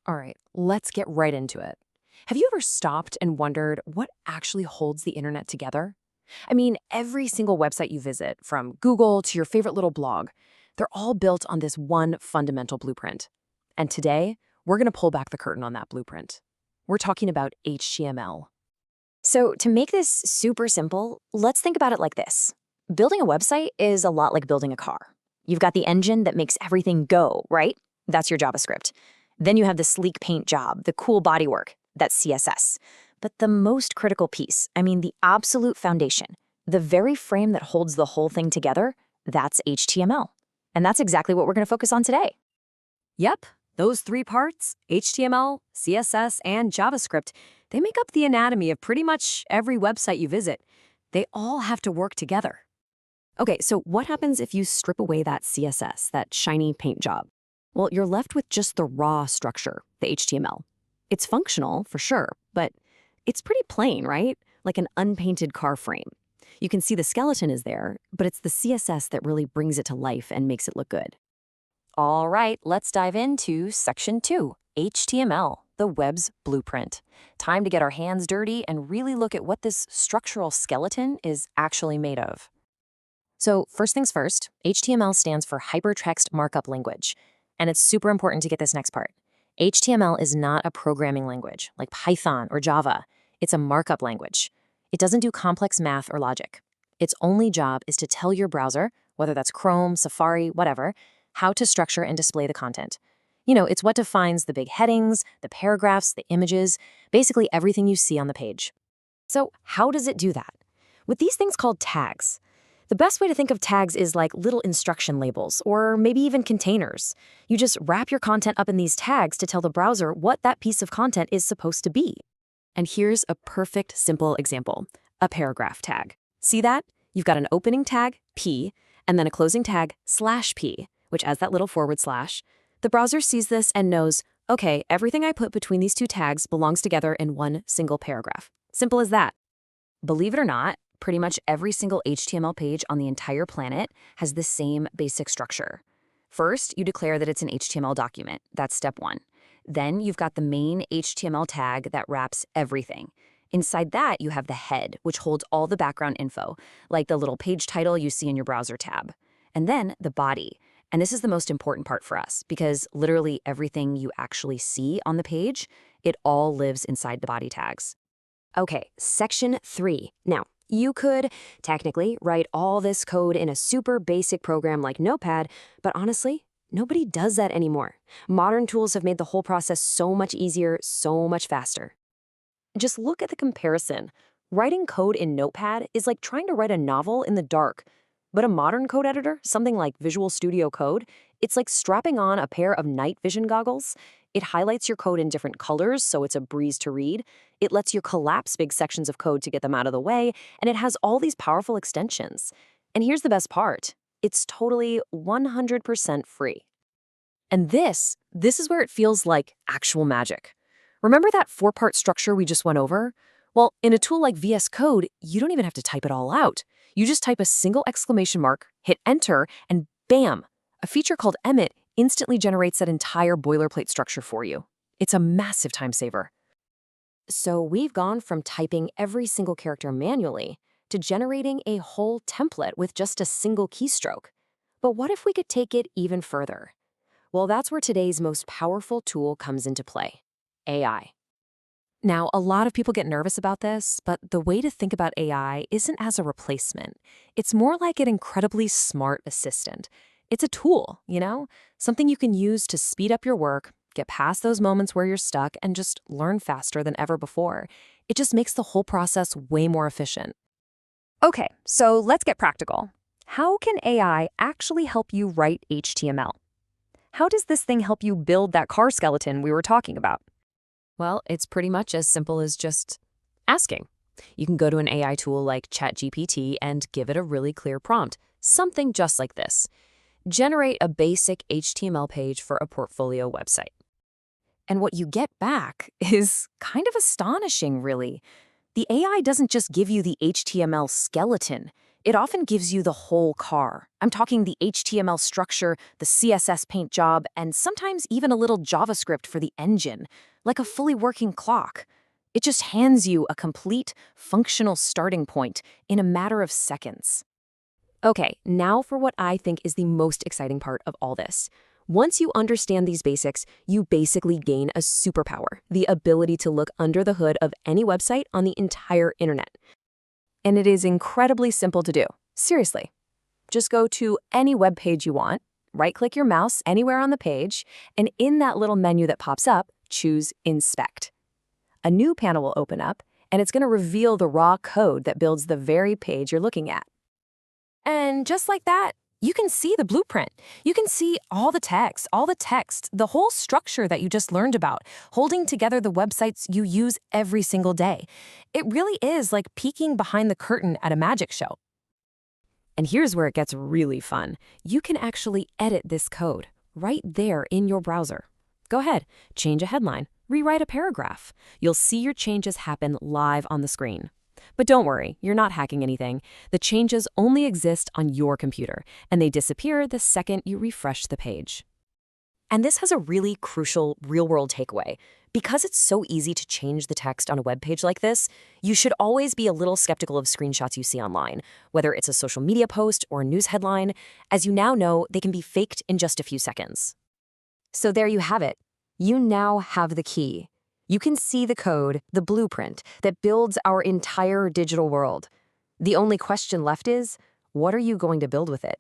All right, let's get right into it. Have you ever stopped and wondered what actually holds the internet together? I mean, every single website you visit, from Google to your favorite little blog, they're all built on this one fundamental blueprint. And today, we're going to pull back the curtain on that blueprint. We're talking about HTML. So to make this super simple, let's think about it like this. Building a website is a lot like building a car. You've got the engine that makes everything go, right? That's your JavaScript. Then you have the sleek paint job, the cool bodywork, that's CSS. But the most critical piece, the absolute foundation, the very frame that holds the whole thing together, that's HTML. And that's exactly what we're going to focus on today. Yep, those three parts, HTML, CSS, and JavaScript, they make up the anatomy of pretty much every website you visit. They all have to work together. Okay, so what happens if you strip away that CSS, that shiny paint job? Well, you're left with just the raw structure, the HTML. It's functional, for sure, but it's pretty plain, right? Like an unpainted car frame. You can see the skeleton is there, but it's the CSS that really brings it to life and makes it look good. All right, let's dive into Section 2, HTML, the web's blueprint. Time to get our hands dirty and really look at what this structural skeleton is actually made of. So first things first, HTML stands for Hypertext Markup Language. And it's super important to get this next part. HTML is not a programming language like Python or Java. It's a markup language. It doesn't do complex math or logic. Its only job is to tell your browser, whether that's Chrome, Safari, whatever, how to structure and display the content. It's what defines the big headings, the paragraphs, the images, basically everything you see on the page. So how does it do that? With these things called tags. The best way to think of tags is like little instruction labels, or maybe even containers. You just wrap your content up in these tags to tell the browser what that piece of content is supposed to be. And here's a perfect, simple example, a paragraph tag. See that? You've got an opening tag, P, and then a closing tag, /P, which has that little forward slash. The browser sees this and knows, okay, everything I put between these two tags belongs together in one single paragraph. Simple as that. Believe it or not, pretty much every single HTML page on the entire planet has the same basic structure. First, you declare that it's an HTML document. That's step one. Then you've got the main HTML tag that wraps everything. Inside that, you have the head, which holds all the background info, like the little page title you see in your browser tab. And then the body. And this is the most important part for us, because literally everything you actually see on the page, it all lives inside the body tags. Okay, Section 3. Now, you could technically write all this code in a super basic program like Notepad, but honestly, nobody does that anymore. Modern tools have made the whole process so much easier, so much faster. Just look at the comparison. Writing code in Notepad is like trying to write a novel in the dark. But a modern code editor, something like Visual Studio Code, it's like strapping on a pair of night vision goggles. It highlights your code in different colors, so it's a breeze to read. It lets you collapse big sections of code to get them out of the way, and it has all these powerful extensions. And here's the best part. It's totally 100% free. And this is where it feels like actual magic. Remember that four-part structure we just went over? Well, in a tool like VS Code, you don't even have to type it all out. You just type a single exclamation mark, hit enter, and bam! A feature called Emmet instantly generates that entire boilerplate structure for you. It's a massive time saver. So we've gone from typing every single character manually to generating a whole template with just a single keystroke. But what if we could take it even further? Well, that's where today's most powerful tool comes into play, AI. Now, a lot of people get nervous about this, but the way to think about AI isn't as a replacement. It's more like an incredibly smart assistant. It's a tool, something you can use to speed up your work, get past those moments where you're stuck, and just learn faster than ever before. It just makes the whole process way more efficient. Okay, so let's get practical. How can AI actually help you write HTML? How does this thing help you build that car skeleton we were talking about? Well, it's pretty much as simple as just asking. You can go to an AI tool like ChatGPT and give it a really clear prompt, something just like this. Generate a basic HTML page for a portfolio website. And what you get back is kind of astonishing, really. The AI doesn't just give you the HTML skeleton. It often gives you the whole car. I'm talking the HTML structure, the CSS paint job, and sometimes even a little JavaScript for the engine, like a fully working clock. It just hands you a complete, functional starting point in a matter of seconds. Okay, now for what I think is the most exciting part of all this. Once you understand these basics, you basically gain a superpower, the ability to look under the hood of any website on the entire internet. And it is incredibly simple to do. Seriously. Just go to any web page you want, right-click your mouse anywhere on the page, and in that little menu that pops up, choose Inspect. A new panel will open up, and it's going to reveal the raw code that builds the very page you're looking at. And just like that, you can see the blueprint. You can see all the text, the whole structure that you just learned about, holding together the websites you use every single day. It really is like peeking behind the curtain at a magic show. And here's where it gets really fun. You can actually edit this code right there in your browser. Go ahead, change a headline, rewrite a paragraph. You'll see your changes happen live on the screen. But don't worry, you're not hacking anything. The changes only exist on your computer, and they disappear the second you refresh the page. And this has a really crucial real-world takeaway. Because it's so easy to change the text on a web page like this, you should always be a little skeptical of screenshots you see online, whether it's a social media post or a news headline. As you now know, they can be faked in just a few seconds. So there you have it. You now have the key. You can see the code, the blueprint that builds our entire digital world. The only question left is, what are you going to build with it?